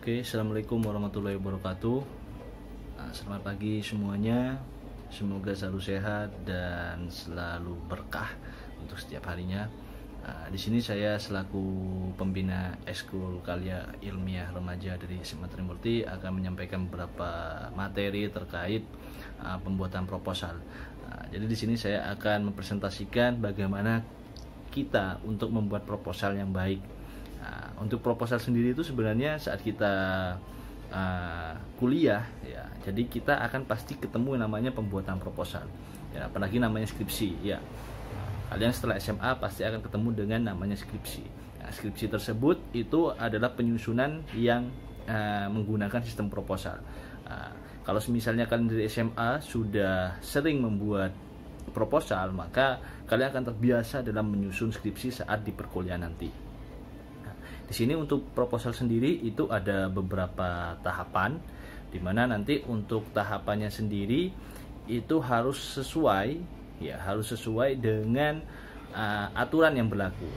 Oke, assalamualaikum warahmatullahi wabarakatuh. Selamat pagi semuanya. Semoga selalu sehat dan selalu berkah untuk setiap harinya. Di sini saya selaku pembina Ekskul Karya Ilmiah Remaja dari SMA Trimurti akan menyampaikan beberapa materi terkait pembuatan proposal. Jadi di sini saya akan mempresentasikan bagaimana kita untuk membuat proposal yang baik. Untuk proposal sendiri itu sebenarnya saat kita kuliah ya, jadi kita akan pasti ketemu namanya pembuatan proposal ya, apalagi namanya skripsi ya. Kalian setelah SMA pasti akan ketemu dengan namanya skripsi. Skripsi tersebut itu adalah penyusunan yang menggunakan sistem proposal. Kalau misalnya kalian dari SMA sudah sering membuat proposal, maka kalian akan terbiasa dalam menyusun skripsi saat di perkuliahan nanti. Di sini untuk proposal sendiri itu ada beberapa tahapan, di mana nanti untuk tahapannya sendiri itu harus sesuai dengan aturan yang berlaku.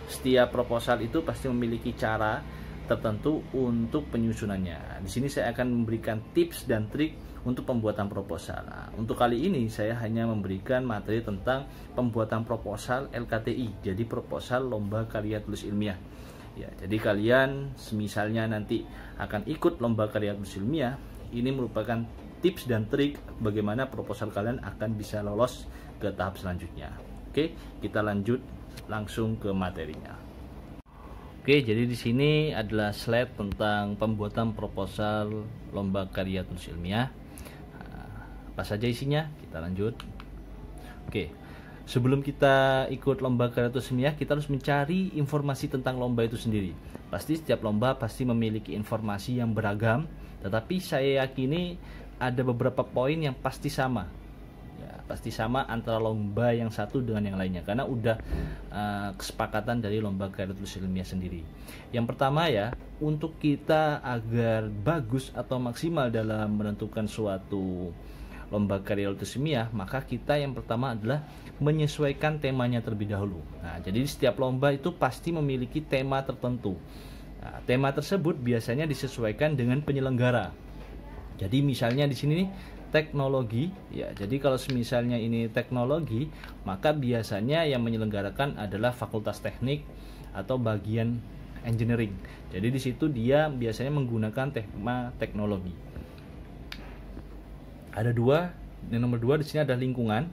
Setiap proposal itu pasti memiliki cara tertentu untuk penyusunannya. Di sini saya akan memberikan tips dan trik untuk pembuatan proposal. Untuk kali ini saya hanya memberikan materi tentang pembuatan proposal LKTI, jadi proposal lomba karya tulis ilmiah. Ya, jadi kalian semisalnya nanti akan ikut lomba karya tulis ilmiah, ini merupakan tips dan trik bagaimana proposal kalian akan bisa lolos ke tahap selanjutnya. Oke, kita lanjut langsung ke materinya. Oke, jadi di sini adalah slide tentang pembuatan proposal lomba karya tulis ilmiah. Apa saja isinya? Kita lanjut. Oke. Sebelum kita ikut lomba karya tulis ilmiah, kita harus mencari informasi tentang lomba itu sendiri. Pasti setiap lomba pasti memiliki informasi yang beragam, tetapi saya yakini ada beberapa poin yang pasti sama. Ya, pasti sama antara lomba yang satu dengan yang lainnya, karena udah kesepakatan dari lomba karya tulis ilmiah sendiri. Yang pertama ya, untuk kita agar bagus atau maksimal dalam menentukan suatu lomba karya tulis ilmiah, maka kita yang pertama adalah menyesuaikan temanya terlebih dahulu. Jadi setiap lomba itu pasti memiliki tema tertentu. Tema tersebut biasanya disesuaikan dengan penyelenggara. Jadi misalnya di sini teknologi, ya. Jadi kalau misalnya ini teknologi, maka biasanya yang menyelenggarakan adalah Fakultas Teknik atau bagian engineering. Jadi di situ dia biasanya menggunakan tema teknologi. Ada dua, yang nomor 2 di sini ada lingkungan,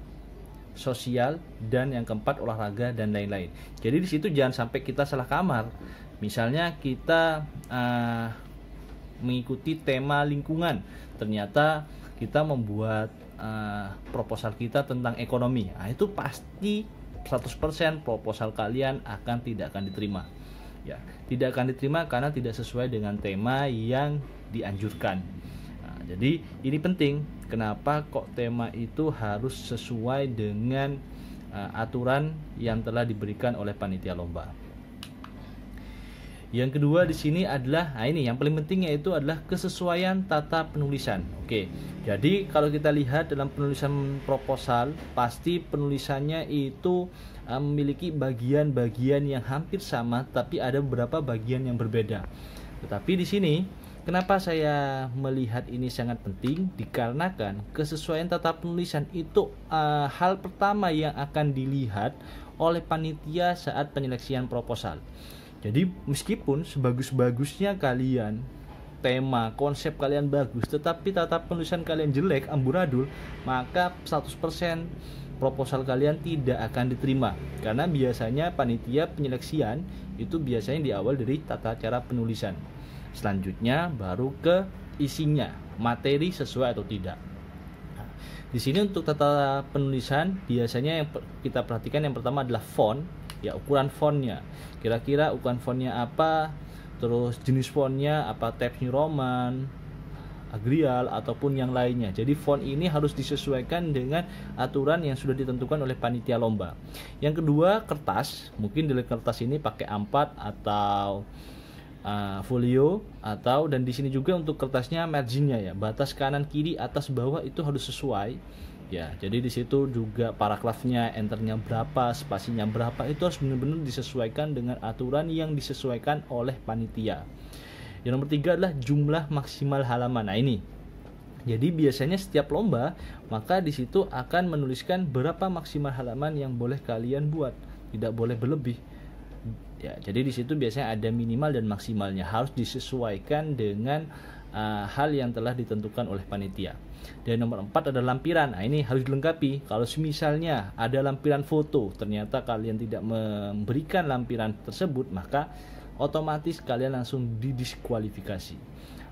sosial, dan yang keempat olahraga dan lain-lain. Jadi di situ jangan sampai kita salah kamar. Misalnya kita mengikuti tema lingkungan, ternyata kita membuat proposal kita tentang ekonomi. Itu pasti 100% proposal kalian tidak akan diterima. Ya, tidak akan diterima karena tidak sesuai dengan tema yang dianjurkan. Jadi ini penting, kenapa kok tema itu harus sesuai dengan aturan yang telah diberikan oleh panitia lomba. Yang kedua di sini adalah, ini yang paling penting, yaitu adalah kesesuaian tata penulisan. Oke, jadi kalau kita lihat dalam penulisan proposal, pasti penulisannya itu memiliki bagian-bagian yang hampir sama, tapi ada beberapa bagian yang berbeda. Tetapi di sini kenapa saya melihat ini sangat penting? Dikarenakan kesesuaian tata penulisan itu hal pertama yang akan dilihat oleh panitia saat penyeleksian proposal. Jadi meskipun sebagus-bagusnya kalian, tema, konsep kalian bagus, tetapi tata penulisan kalian jelek, amburadul, maka 100% proposal kalian tidak akan diterima. Karena biasanya panitia penyeleksian itu biasanya diawal dari tata cara penulisan. Selanjutnya baru ke isinya, materi sesuai atau tidak. Di sini untuk tata penulisan biasanya yang kita perhatikan yang pertama adalah font, ya, ukuran fontnya. Kira-kira ukuran fontnya apa, terus jenis fontnya apa, Times New Roman, Arial ataupun yang lainnya. Jadi font ini harus disesuaikan dengan aturan yang sudah ditentukan oleh panitia lomba. Yang kedua, kertas. Mungkin dari kertas ini pakai A4 atau folio, atau dan di sini juga untuk kertasnya marginnya ya, batas kanan kiri atas bawah itu harus sesuai ya. Jadi di situ juga paragrafnya, enternya berapa, spasinya berapa, itu harus benar-benar disesuaikan dengan aturan yang disesuaikan oleh panitia. Yang nomor 3 adalah jumlah maksimal halaman. Nah ini, jadi biasanya setiap lomba maka di situ akan menuliskan berapa maksimal halaman yang boleh kalian buat, tidak boleh berlebih. Ya, jadi di situ biasanya ada minimal dan maksimalnya, harus disesuaikan dengan hal yang telah ditentukan oleh panitia. Dan nomor 4 ada lampiran. Nah ini harus dilengkapi. Kalau misalnya ada lampiran foto, ternyata kalian tidak memberikan lampiran tersebut, maka otomatis kalian langsung didiskualifikasi.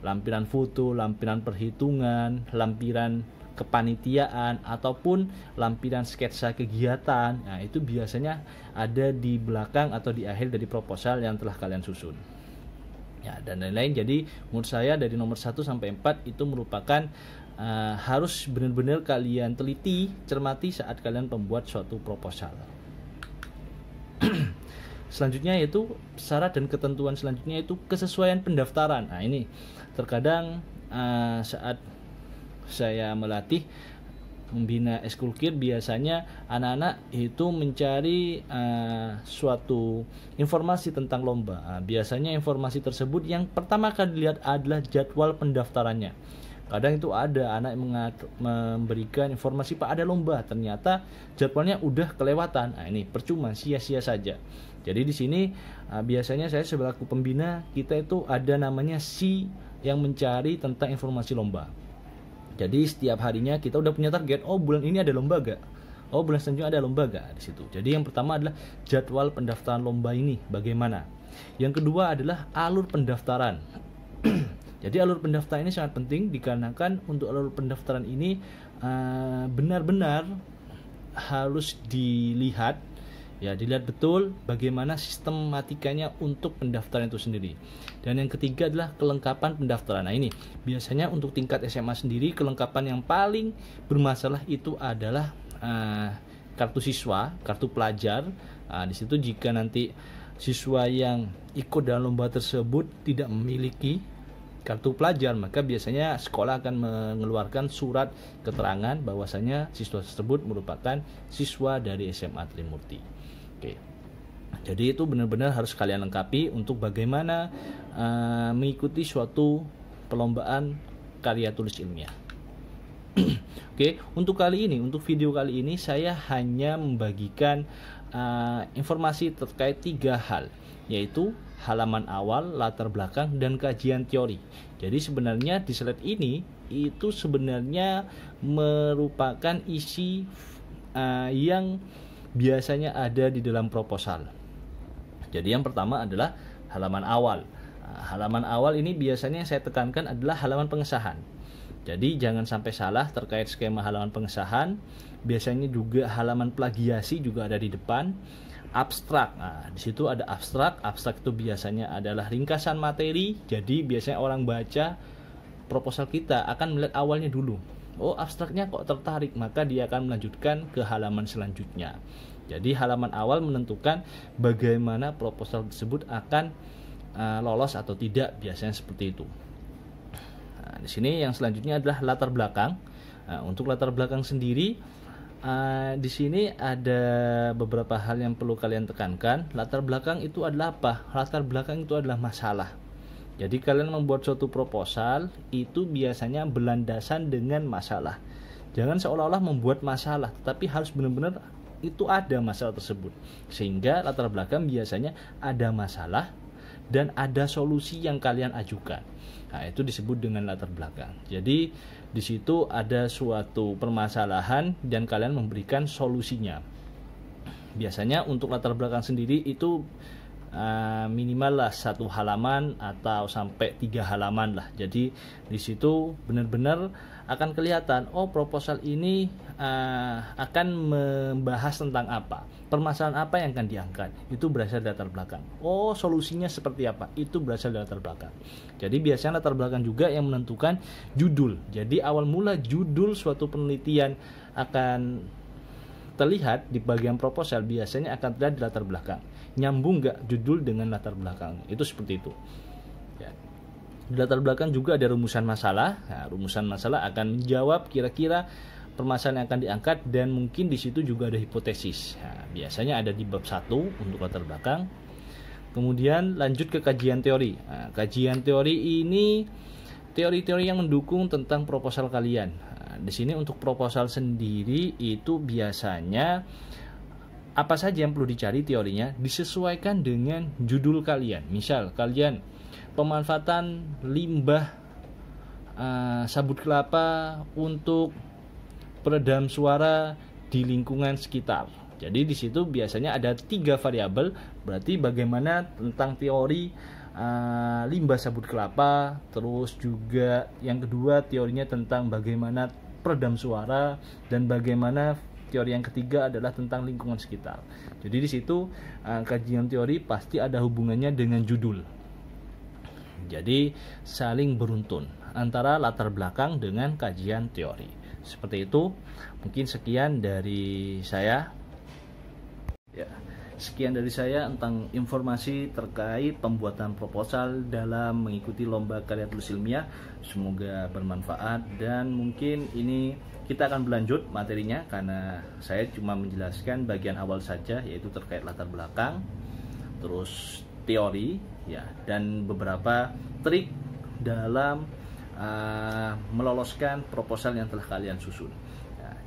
Lampiran foto, lampiran perhitungan, lampiran kepanitiaan, ataupun lampiran sketsa kegiatan. Nah itu biasanya ada di belakang atau di akhir dari proposal yang telah kalian susun. Ya, dan lain-lain. Jadi menurut saya dari nomor 1 sampai 4 itu merupakan harus benar-benar kalian teliti, cermati saat kalian membuat suatu proposal. Selanjutnya yaitu syarat dan ketentuan selanjutnya itu kesesuaian pendaftaran. Nah ini terkadang saat saya melatih membina Eskulkir, biasanya anak-anak itu mencari suatu informasi tentang lomba. Biasanya informasi tersebut yang pertama kali dilihat adalah jadwal pendaftarannya. Kadang itu ada anak yang memberikan informasi, Pak ada lomba, ternyata jadwalnya udah kelewatan. Nah ini percuma, sia-sia saja. Jadi di sini biasanya saya sebagai pembina, kita itu ada namanya si yang mencari tentang informasi lomba. Jadi setiap harinya kita udah punya target, oh bulan ini ada lomba gak? Oh bulan selanjutnya ada lomba gak? Di situ. Jadi yang pertama adalah jadwal pendaftaran lomba ini bagaimana. Yang kedua adalah alur pendaftaran. Jadi alur pendaftaran ini sangat penting dikarenakan untuk alur pendaftaran ini benar-benar harus dilihat, ya dilihat betul bagaimana sistematikanya untuk pendaftaran itu sendiri. Dan yang ketiga adalah kelengkapan pendaftaran. Nah ini biasanya untuk tingkat SMA sendiri kelengkapan yang paling bermasalah itu adalah kartu siswa, kartu pelajar. Di situ jika nanti siswa yang ikut dalam lomba tersebut tidak memiliki kartu pelajar, maka biasanya sekolah akan mengeluarkan surat keterangan bahwasanya siswa tersebut merupakan siswa dari SMA Trimurti. Oke. Jadi itu benar-benar harus kalian lengkapi untuk bagaimana mengikuti suatu perlombaan karya tulis ilmiah. Oke, untuk kali ini, untuk video kali ini saya hanya membagikan informasi terkait 3 hal, yaitu halaman awal, latar belakang, dan kajian teori. Jadi sebenarnya di slide ini itu sebenarnya merupakan isi yang biasanya ada di dalam proposal. Jadi yang pertama adalah halaman awal. Halaman awal ini biasanya yang saya tekankan adalah halaman pengesahan. Jadi jangan sampai salah terkait skema halaman pengesahan. Biasanya juga halaman plagiasi juga ada di depan. Abstrak. Nah, di situ ada abstrak. Abstrak itu biasanya adalah ringkasan materi. Jadi biasanya orang baca proposal kita akan melihat awalnya dulu. Oh, abstraknya kok tertarik, maka dia akan melanjutkan ke halaman selanjutnya. Jadi halaman awal menentukan bagaimana proposal tersebut akan lolos atau tidak, biasanya seperti itu. Nah, di sini yang selanjutnya adalah latar belakang. Nah, untuk latar belakang sendiri di sini ada beberapa hal yang perlu kalian tekankan. Latar belakang itu adalah apa? Latar belakang itu adalah masalah. Jadi kalian membuat suatu proposal itu biasanya berlandasan dengan masalah. Jangan seolah-olah membuat masalah, tetapi harus benar-benar itu ada masalah tersebut. Sehingga latar belakang biasanya ada masalah dan ada solusi yang kalian ajukan. Nah, itu disebut dengan latar belakang. Jadi di situ ada suatu permasalahan dan kalian memberikan solusinya. Biasanya untuk latar belakang sendiri itu minimal lah 1 halaman atau sampai 3 halaman lah. Jadi di situ benar-benar akan kelihatan, oh proposal ini akan membahas tentang apa, permasalahan apa yang akan diangkat, itu berasal dari latar belakang. Oh solusinya seperti apa, itu berasal dari latar belakang. Jadi biasanya latar belakang juga yang menentukan judul. Jadi awal mula judul suatu penelitian akan terlihat di bagian proposal, biasanya akan terlihat di latar belakang. Nyambung nggak judul dengan latar belakang, itu seperti itu ya. Di latar belakang juga ada rumusan masalah. Nah, rumusan masalah akan menjawab kira-kira permasalahan yang akan diangkat, dan mungkin di situ juga ada hipotesis. Nah, biasanya ada di bab 1 untuk latar belakang. Kemudian lanjut ke kajian teori. Nah, kajian teori ini teori-teori yang mendukung tentang proposal kalian. Nah, di sini untuk proposal sendiri itu biasanya apa saja yang perlu dicari teorinya disesuaikan dengan judul kalian. Misal kalian pemanfaatan limbah sabut kelapa untuk peredam suara di lingkungan sekitar. Jadi di situ biasanya ada 3 variabel, berarti bagaimana tentang teori limbah sabut kelapa, terus juga yang kedua teorinya tentang bagaimana peredam suara, dan bagaimana teori yang ketiga adalah tentang lingkungan sekitar. Jadi di situ kajian teori pasti ada hubungannya dengan judul. Jadi saling beruntun antara latar belakang dengan kajian teori. Seperti itu. Mungkin sekian dari saya. Ya, sekian dari saya tentang informasi terkait pembuatan proposal dalam mengikuti lomba karya tulis ilmiah. Semoga bermanfaat, dan mungkin ini kita akan berlanjut materinya karena saya cuma menjelaskan bagian awal saja, yaitu terkait latar belakang, terus teori, ya, dan beberapa trik dalam meloloskan proposal yang telah kalian susun.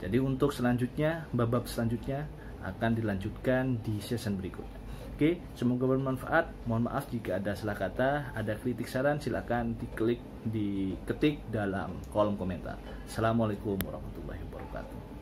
Jadi untuk selanjutnya, bab selanjutnya akan dilanjutkan di season berikutnya. Oke, semoga bermanfaat. Mohon maaf jika ada salah kata, ada kritik saran, silakan diketik dalam kolom komentar. Assalamualaikum warahmatullahi wabarakatuh.